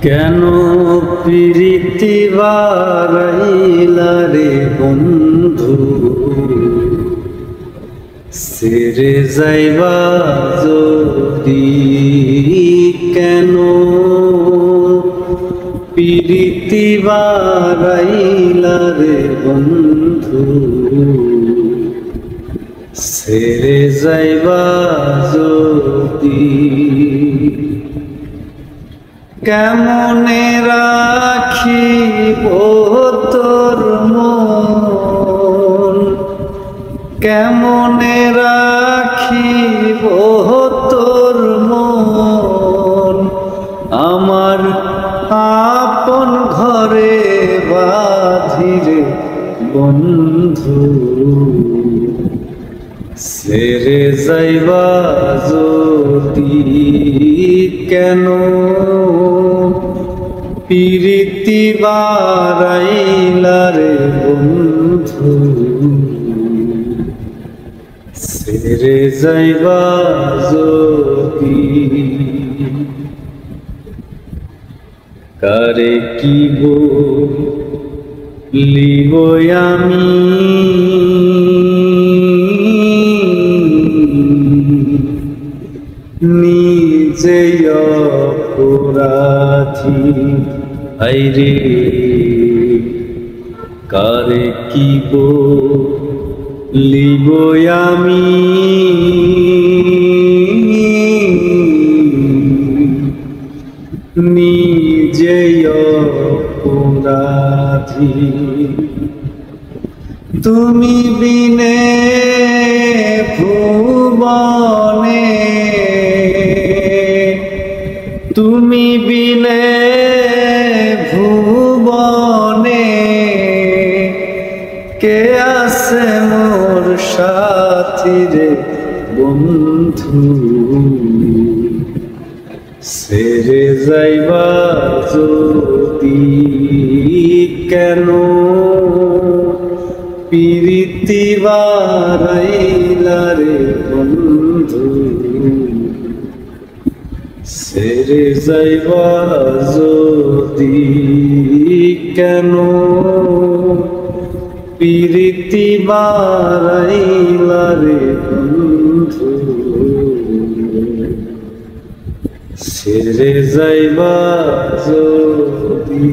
কেন প্রীতি বারাইলা রে বন্ধু, সেরে যাইবা যদি। কেন প্রীতি বারাইলা রে বন্ধু, সেরে যাইবা যদি। কেমনে রাখিব তোর মন, কেমনে রাখিব তোর মন, আমার আপন ঘরে বাঁধিরে বন্ধু, সেরে যাইবা যদি। কেন প্রীতি বারাইলা রে বন্ধু, সেরে যাইবা যদি। কারে কি বলিব আমি, নিজেই অপরাধী। আইরে কারে কি বলিব আমি, নিজেই অপরাধী। তুমি বিনে ভুবনে, তুমি বিনে ভুবনে, কে আছে মোর সাথী রে বন্ধু, সেরে যাইবা যদি। কেন প্রীতি বারাইলা রে বন্ধু, সেরে যাইবা যদি। কেন প্রীতি বারাইলা রে বন্ধু, সেরে যাইবা যদি।